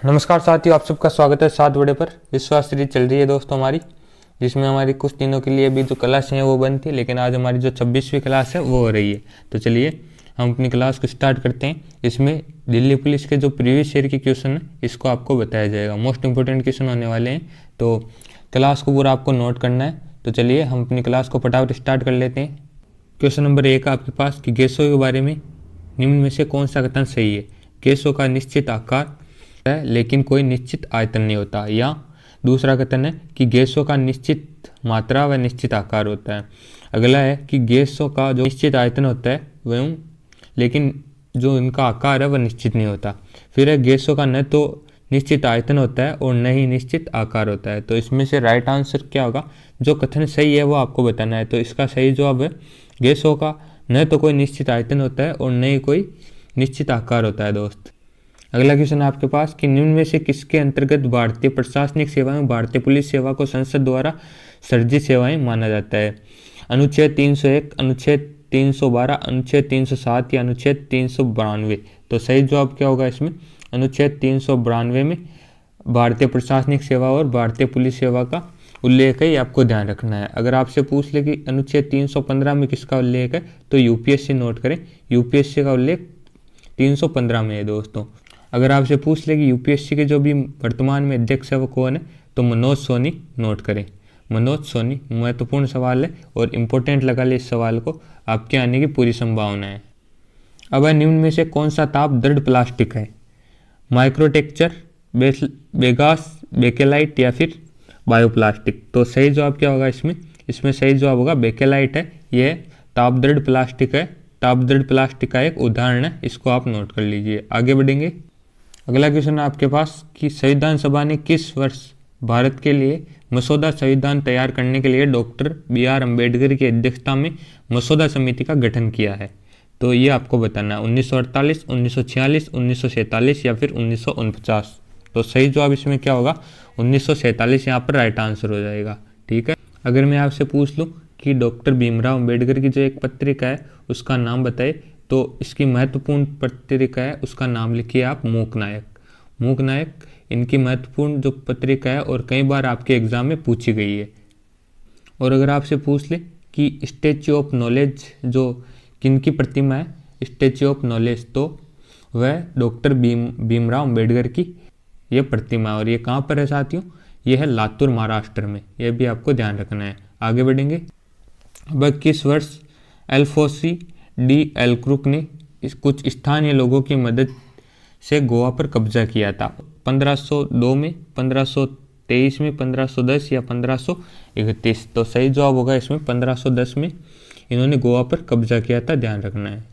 नमस्कार साथियों, आप सबका स्वागत है 7 बड़े पर। विश्वास सीरीज चल रही है दोस्तों हमारी, जिसमें हमारी कुछ दिनों के लिए भी जो क्लास हैं वो बंद थी, लेकिन आज हमारी जो 26वीं क्लास है वो हो रही है। तो चलिए हम अपनी क्लास को स्टार्ट करते हैं। इसमें दिल्ली पुलिस के जो प्रीवियस ईयर के क्वेश्चन है इसको आपको बताया जाएगा। मोस्ट इंपॉर्टेंट क्वेश्चन होने वाले हैं, तो क्लास को पूरा आपको नोट करना है। तो चलिए हम अपनी क्लास को फटाफट स्टार्ट कर लेते हैं। क्वेश्चन नंबर 1 आपके पास कि गैसों के बारे में निम्न में से कौन सा कथन सही है। गैसों का निश्चित आकार है लेकिन कोई निश्चित आयतन नहीं होता। या दूसरा कथन है कि गैसों का निश्चित मात्रा व निश्चित आकार होता है। अगला है कि गैसों का जो निश्चित आयतन होता है वह, लेकिन जो इनका आकार है वह निश्चित नहीं होता। फिर है गैसों का न तो निश्चित आयतन होता है और न ही निश्चित आकार होता है। तो इसमें से राइट आंसर क्या होगा, जो कथन सही है वो आपको बताना है। तो इसका सही जवाब है गैसों का न तो कोई निश्चित आयतन होता है और न ही कोई निश्चित आकार होता है दोस्त। अगला क्वेश्चन है आपके पास कि निम्न में से किसके अंतर्गत भारतीय प्रशासनिक सेवाएं भारतीय पुलिस सेवा को संसद द्वारा सर्जित सेवाएं माना जाता है। अनुच्छेद 301, अनुच्छेद 312, अनुच्छेद 307 या अनुच्छेद 392। तो सही जवाब क्या होगा इसमें, अनुच्छेद 392 में भारतीय प्रशासनिक सेवा और भारतीय पुलिस सेवा का उल्लेख है, ये आपको ध्यान रखना है। अगर आपसे पूछ ले कि अनुच्छेद 315 में किसका उल्लेख है, तो यूपीएससी नोट करें, यूपीएससी का उल्लेख 315 में है दोस्तों। अगर आपसे पूछ ले कि यूपीएससी के जो भी वर्तमान में अध्यक्ष है वो कौन है, तो मनोज सोनी नोट करें। मनोज सोनी महत्वपूर्ण सवाल है और इम्पोर्टेंट लगा ले इस सवाल को, आपके आने की पूरी संभावना है। अब निम्न में से कौन सा ताप दृढ़ प्लास्टिक है, माइक्रोटेक्चर, बेगास, बेकेलाइट या फिर बायोप्लास्टिक। तो सही जवाब क्या होगा इसमें सही जवाब होगा बेकेलाइट है। यह ताप दृढ़ प्लास्टिक है, ताप दृढ़ प्लास्टिक का एक उदाहरण है, इसको आप नोट कर लीजिए। आगे बढ़ेंगे। अगला क्वेश्चन है आपके पास कि संविधान सभा ने किस वर्ष भारत के लिए मसौदा संविधान तैयार करने के लिए डॉक्टर बी.आर. अम्बेडकर की अध्यक्षता में मसौदा समिति का गठन किया है। तो ये आपको बताना है 1948, 1946, 1947 या फिर 1949। तो सही जवाब इसमें क्या होगा, 1947 यहाँ पर राइट आंसर हो जाएगा। ठीक है। अगर मैं आपसे पूछ लूँ कि डॉक्टर भीमराव अम्बेडकर की जो एक पत्रिका है उसका नाम बताए, तो इसकी महत्वपूर्ण पत्रिका है उसका नाम लिखिए आप मूक नायक। मूक नायक इनकी महत्वपूर्ण जो पत्रिका है और कई बार आपके एग्जाम में पूछी गई है। और अगर आपसे पूछ ले कि स्टैच्यू ऑफ नॉलेज जो किनकी प्रतिमा है, स्टैच्यू ऑफ नॉलेज, तो वह डॉक्टर भीमराव अम्बेडकर की यह प्रतिमा है। और ये कहाँ पर है साथियों, यह है लातूर महाराष्ट्र में, यह भी आपको ध्यान रखना है। आगे बढ़ेंगे। अब किस वर्ष एल्फोसी डी एल्क्रुक ने कुछ स्थानीय लोगों की मदद से गोवा पर कब्जा किया था, 1502 में, 1523 में, 1510 या 1531। तो सही जवाब होगा इसमें 1510 में इन्होंने गोवा पर कब्जा किया था, ध्यान रखना है।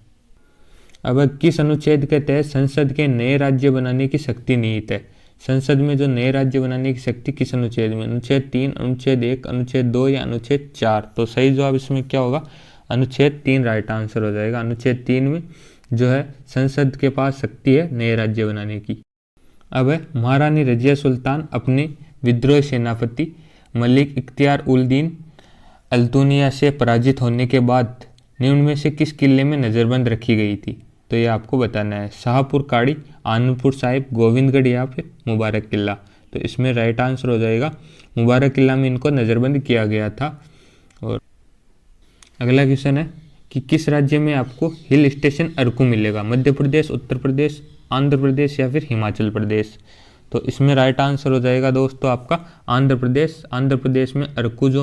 अब किस अनुच्छेद के तहत संसद के नए राज्य बनाने की शक्ति निहित है। संसद में जो नए राज्य बनाने की शक्ति किस अनुच्छेद में, अनुच्छेद 3, अनुच्छेद 1, अनुच्छेद 2 या अनुच्छेद 4। तो सही जवाब इसमें क्या होगा, अनुच्छेद 3 राइट आंसर हो जाएगा। अनुच्छेद 3 में जो है संसद के पास शक्ति है नए राज्य बनाने की। अब है महारानी रजिया सुल्तान अपने विद्रोही सेनापति मलिक इख्तियार उल दीन अल्तुनिया से पराजित होने के बाद निम्न में से किस किले में नज़रबंद रखी गई थी। तो ये आपको बताना है, शाहपुर काड़ी, आनंदपुर साहिब, गोविंदगढ़ या फिर मुबारक किला। तो इसमें राइट आंसर हो जाएगा मुबारक किला में इनको नज़रबंद किया गया था। और अगला क्वेश्चन है कि किस राज्य में आपको हिल स्टेशन अरकू मिलेगा, मध्य प्रदेश, उत्तर प्रदेश, आंध्र प्रदेश या फिर हिमाचल प्रदेश। तो इसमें राइट आंसर हो जाएगा दोस्तों आपका आंध्र प्रदेश। आंध्र प्रदेश में अरकू जो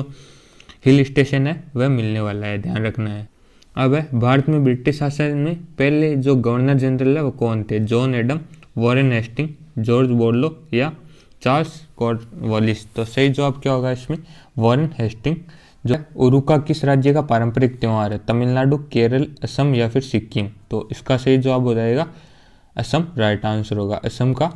हिल स्टेशन है वह मिलने वाला है, ध्यान रखना है। अब है भारत में ब्रिटिश शासन में पहले जो गवर्नर जनरल है वो कौन थे, John Adam, Warren Hasting, George Barlow या चार्ल्स कॉर्नवालिस। तो सही जवाब क्या होगा इसमें, वॉरेन हेस्टिंग। जो उरुका किस राज्य का पारंपरिक त्यौहार है, तमिलनाडु, केरल, असम या फिर सिक्किम। तो इसका सही जवाब हो जाएगा असम, राइट आंसर होगा। असम का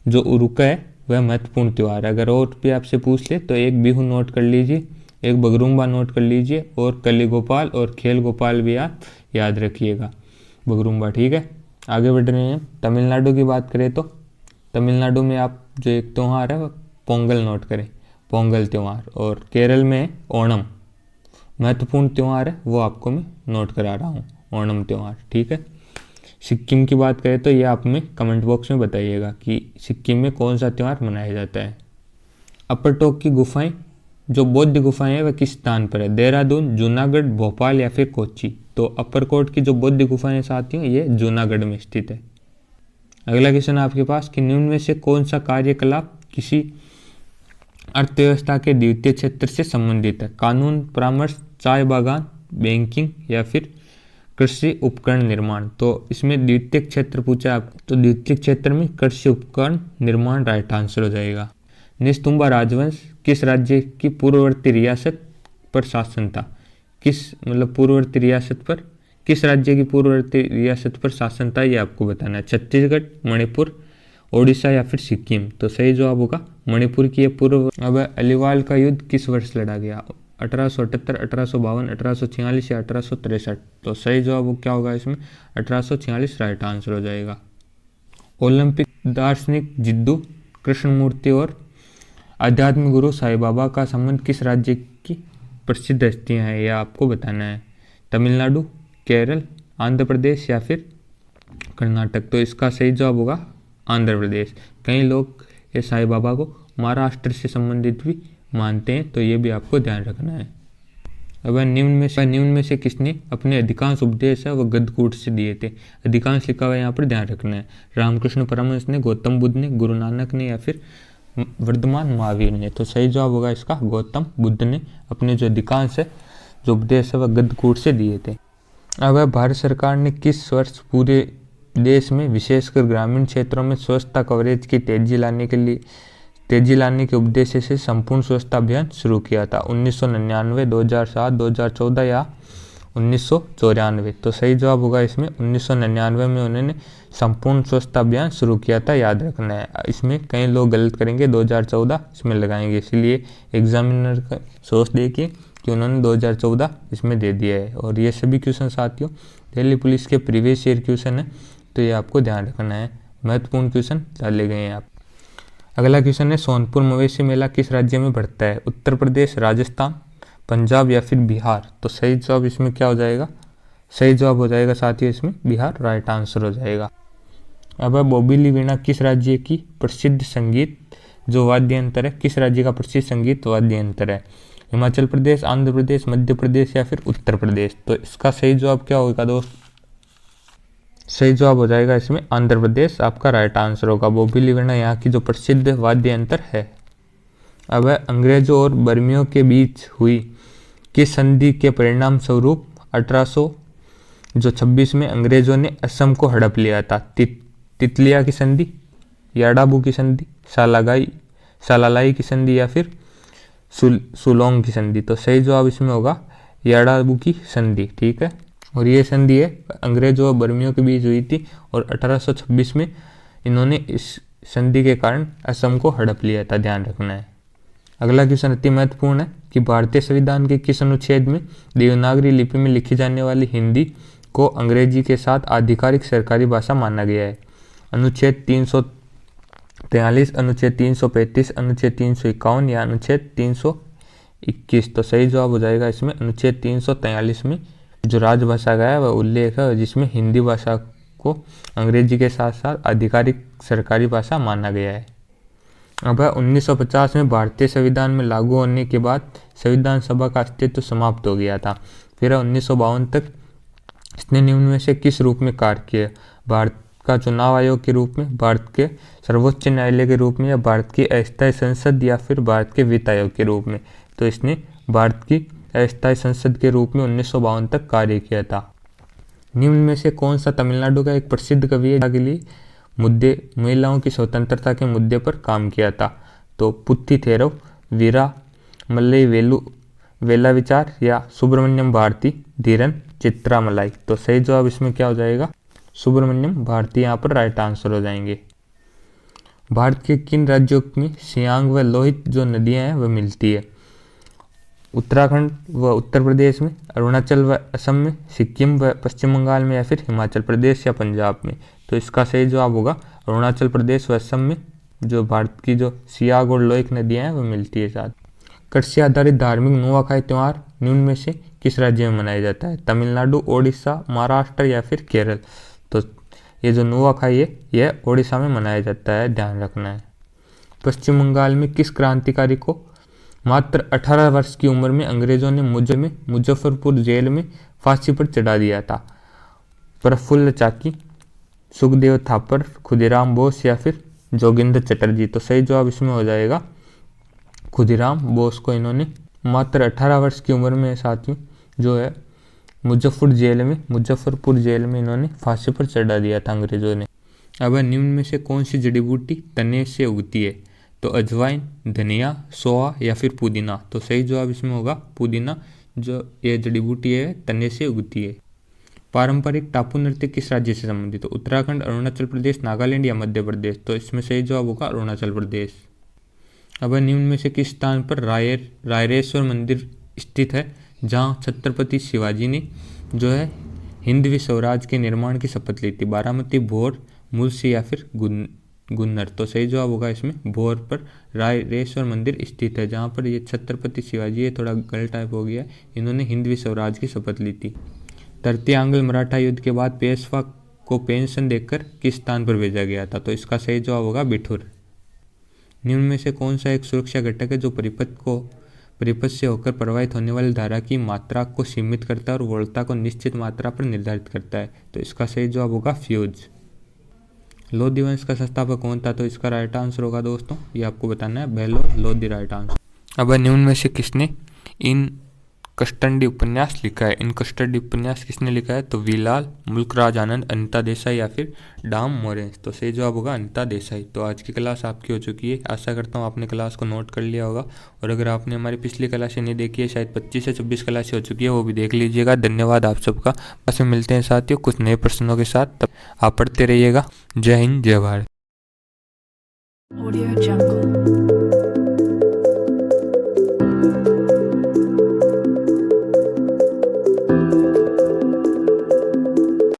जो उरुका है वह महत्वपूर्ण त्यौहार है। अगर और भी आपसे पूछ ले तो एक बिहू नोट कर लीजिए, एक बगरुम्बा नोट कर लीजिए और कली गोपाल और खेल गोपाल भी आप याद रखिएगा, बगरुम्बा। ठीक है। आगे बढ़ रहे हैं। तमिलनाडु की बात करें तो तमिलनाडु में आप जो एक त्यौहार है वह पोंगल नोट करें, पोंगल त्यौहार। और केरल में ओणम महत्वपूर्ण त्यौहार है, वो आपको मैं नोट करा रहा हूँ, ओणम त्यौहार। ठीक है। सिक्किम की बात करें तो ये आप में कमेंट बॉक्स में बताइएगा कि सिक्किम में कौन सा त्यौहार मनाया जाता है। अपर टोक की गुफाएं, जो बौद्ध गुफाएं हैं वह किस स्थान पर है? देहरादून, जूनागढ़, भोपाल या फिर कोच्चि। तो अपर कोट की जो बौद्ध गुफाएं साथियों ये जूनागढ़ में स्थित है। अगला क्वेश्चन आपके पास कि निम्न में से कौन सा कार्यकलाप किसी अर्थव्यवस्था के द्वितीय क्षेत्र से संबंधित है? कानून, परामर्श, चाय बागान, बैंकिंग या फिर कृषि उपकरण निर्माण। तो इसमें द्वितीय क्षेत्र पूछा आपको, तो द्वितीय क्षेत्र में कृषि उपकरण निर्माण राइट आंसर हो जाएगा। निस्तुम्बा राजवंश किस राज्य की पूर्ववर्ती रियासत पर शासन था? पूर्ववर्ती रियासत पर किस राज्य की पूर्ववर्ती रियासत पर शासन था ये आपको बताना है। छत्तीसगढ़, मणिपुर, ओडिशा या फिर सिक्किम। तो सही जवाब होगा मणिपुर की ये पूर्व। अब अलीवाल का युद्ध किस वर्ष लड़ा गया? 1878, 1852, 1846 या 1863। तो सही जवाब क्या होगा इसमें? 1846 राइट आंसर हो जाएगा। ओलंपिक दार्शनिक जिद्दू कृष्णमूर्ति और आध्यात्मिक गुरु साईं बाबा का संबंध किस राज्य की प्रसिद्ध हस्तियां हैं यह आपको बताना है। तमिलनाडु, केरल, आंध्र प्रदेश या फिर कर्नाटक। तो इसका सही जवाब होगा आंध्र प्रदेश। कई लोग ये साईं बाबा को महाराष्ट्र से संबंधित भी मानते हैं, तो ये भी आपको ध्यान रखना है। अब निम्न में से किसने अपने अधिकांश उपदेश है वह गदकूट से दिए थे? अधिकांश लिखा हुआ है यहाँ पर, ध्यान रखना है। रामकृष्ण परमहंस ने, गौतम बुद्ध ने, गुरु नानक ने या फिर वर्धमान महावीर ने। तो सही जवाब होगा इसका गौतम बुद्ध ने अपने जो अधिकांश है जो उपदेश है वह गदकूट से दिए थे। अब भारत सरकार ने किस वर्ष पूरे देश में विशेषकर ग्रामीण क्षेत्रों में स्वच्छता कवरेज की तेजी लाने के उद्देश्य से संपूर्ण स्वच्छता अभियान शुरू किया था? 1999, 2007, 2014 या 1994। तो सही जवाब होगा इसमें 1999 में उन्होंने संपूर्ण स्वच्छता अभियान शुरू किया था, याद रखना है। इसमें कई लोग गलत करेंगे, 2014 इसमें लगाएंगे, इसलिए एग्जामिनर का सोच देखिए कि उन्होंने 2014 इसमें दे दिया है। और ये सभी क्वेश्चन साथियों दिल्ली पुलिस के प्रीवियस ईयर क्वेश्चन है, तो ये आपको ध्यान रखना है, महत्वपूर्ण क्वेश्चन डाले गए हैं आप। अगला क्वेश्चन है सोनपुर मवेशी मेला किस राज्य में बढ़ता है? उत्तर प्रदेश, राजस्थान, पंजाब या फिर बिहार। तो सही जवाब इसमें क्या हो जाएगा? सही जवाब हो जाएगा साथियों इसमें बिहार राइट आंसर हो जाएगा। अब बोबिली वीणा किस राज्य की प्रसिद्ध संगीत जो वाद्य यंत्र है? किस राज्य का प्रसिद्ध संगीत वाद्य यंत्र है? हिमाचल प्रदेश, आंध्र प्रदेश, मध्य प्रदेश या फिर उत्तर प्रदेश। तो इसका सही जवाब क्या होगा दोस्त? सही जवाब हो जाएगा इसमें आंध्र प्रदेश आपका राइट आंसर होगा। बोबिली वीणा यहाँ की जो प्रसिद्ध वाद्य यंत्र है। अब अंग्रेजों और बर्मियों के बीच हुई किस संधि के परिणाम स्वरूप 1826 में अंग्रेजों ने असम को हड़प लिया था? तितलिया की संधि, याडाबू की संधि, सालालाई की संधि या फिर सुलोंग की संधि। तो सही जवाब इसमें होगा याडाबू की संधि, ठीक है। और ये संधि है अंग्रेजों और बर्मियों के बीच हुई थी और 1826 में इन्होंने इस संधि के कारण असम को हड़प लिया था, ध्यान रखना है। अगला क्वेश्चन अति महत्वपूर्ण है कि भारतीय संविधान के किस अनुच्छेद में देवनागरी लिपि में लिखी जाने वाली हिंदी को अंग्रेजी के साथ आधिकारिक सरकारी भाषा माना गया है? अनुच्छेद 343, अनुच्छेद 335, अनुच्छेद 351 या अनुच्छेद 321। तो सही जवाब हो जाएगा इसमें अनुच्छेद 343 में जो राजभाषा का है वह उल्लेख है, जिसमें हिंदी भाषा को अंग्रेजी के साथ साथ आधिकारिक सरकारी भाषा माना गया है। अब 1950 में भारतीय संविधान में लागू होने के बाद संविधान सभा का अस्तित्व समाप्त हो गया था। फिर 1952 तक इसने निम्न में से किस रूप में कार्य किया? भारत का चुनाव आयोग के रूप में, भारत के सर्वोच्च न्यायालय के रूप में या भारत की अस्थायी संसद या फिर भारत के वित्त आयोग के रूप में? तो इसने भारत की अस्थायी संसद के रूप में 1952 तक कार्य किया था। निम्न में से कौन सा तमिलनाडु का एक प्रसिद्ध कवि है के लिए महिलाओं की स्वतंत्रता के मुद्दे पर काम किया था? तो पुत्ती थेरव, वीरा मल्लई वेला विचार या सुब्रमण्यम भारती, धीरन चित्रामलाई। तो सही जवाब इसमें क्या हो जाएगा? सुब्रमण्यम भारती यहाँ पर राइट आंसर हो जाएंगे। भारत के किन राज्यों में सियांग व लोहित जो नदियां हैं वह मिलती है? उत्तराखंड व उत्तर प्रदेश में, अरुणाचल व असम में, सिक्किम व पश्चिम बंगाल में या फिर हिमाचल प्रदेश या पंजाब में? तो इसका सही जवाब होगा अरुणाचल प्रदेश व असम में जो भारत की जो सियांग और लोहित नदियां हैं वह मिलती है साथ। कृषि आधारित धार्मिक नुआखाई त्यौहार निम्न में से किस राज्य में मनाया जाता है? तमिलनाडु, ओडिशा, महाराष्ट्र या फिर केरल? तो ये जो नुआखाई है यह ओडिशा में मनाया जाता है, ध्यान रखना है। पश्चिम बंगाल में किस क्रांतिकारी को मात्र 18 वर्ष की उम्र में अंग्रेजों ने मुजफ्फरपुर जेल में फांसी पर चढ़ा दिया था? प्रफुल्ल चाकी, सुखदेव थापर, खुदीराम बोस या फिर जोगिंदर चटर्जी? तो सही जवाब इसमें हो जाएगा खुदीराम बोस को इन्होंने मात्र 18 वर्ष की उम्र में साथियों जो है मुजफ्फरपुर जेल में इन्होंने फांसी पर चढ़ा दिया था अंग्रेजों ने। अब निम्न में से कौन सी जड़ी बूटी तने से उगती है? तो अजवाइन, धनिया, सोआ या फिर पुदीना? तो सही जवाब इसमें होगा पुदीना, जो ये जड़ी बूटी है तने से उगती है। पारंपरिक टापू नृत्य किस राज्य से संबंधित? तो उत्तराखंड, अरुणाचल प्रदेश, नागालैंड या मध्य प्रदेश? तो इसमें सही जवाब होगा अरुणाचल प्रदेश। अब निम्न में से किस स्थान पर रायरेश्वर मंदिर स्थित है जहां छत्रपति शिवाजी ने जो है हिंदवी स्वराज के निर्माण की शपथ ली थी? बारामती, भोर, मुलसी या फिर गुन्नर? तो सही जवाब होगा इसमें भोर पर रायरेश्वर मंदिर स्थित है, जहां पर ये छत्रपति शिवाजी है, थोड़ा गल टाइप हो गया, इन्होंने हिंदवी स्वराज की शपथ ली थी। तृतीय आंग्ल मराठा युद्ध के बाद पेशवा को पेंशन देकर किस स्थान पर भेजा गया था? तो इसका सही जवाब होगा बिठूर। निम्न में से कौन सा एक सुरक्षा घटक है जो परिपथ से होकर प्रवाहित होने वाली धारा की मात्रा को सीमित करता है और वोल्टता को निश्चित मात्रा पर निर्धारित करता है? तो इसका सही जवाब होगा फ्यूज। लोधी वंश का संस्थापक कौन था? तो इसका राइट आंसर होगा दोस्तों, ये आपको बताना है, बेहलोर लोधी राइट आंसर। अब निम्न में से किसने इन कस्टडी उपन्यास लिखा है? इन कस्टडी उपन्यास किसने लिखा है? तो वीलाल, मुल्कराज आनंद, अनिता देसाई या फिर डाम मोरेंस? तो सही जवाब होगा अनिता देसाई। तो आज की क्लास आपकी हो चुकी है, आशा करता हूँ आपने क्लास को नोट कर लिया होगा, और अगर आपने हमारी पिछली क्लासें नहीं देखी है, शायद 25 से 26 क्लासें हो चुकी है, वो भी देख लीजिएगा। धन्यवाद आप सबका। बस मिलते हैं साथियों कुछ नए प्रश्नों के साथ, तब आप पढ़ते रहिएगा। जय हिंद, जय भारत।